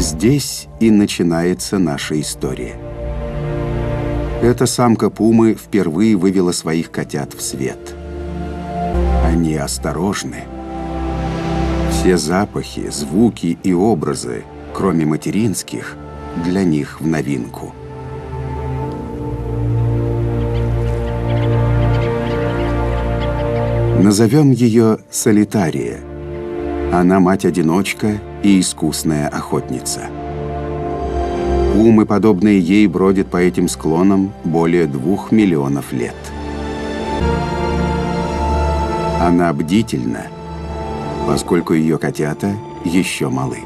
Здесь и начинается наша история. Эта самка пумы впервые вывела своих котят в свет. Они осторожны. Все запахи, звуки и образы, кроме материнских, для них в новинку. Назовем ее Солитария. Она мать-одиночка и искусная охотница. Пумы, подобные ей, бродят по этим склонам более 2 миллионов лет. Она бдительна, поскольку ее котята еще малы.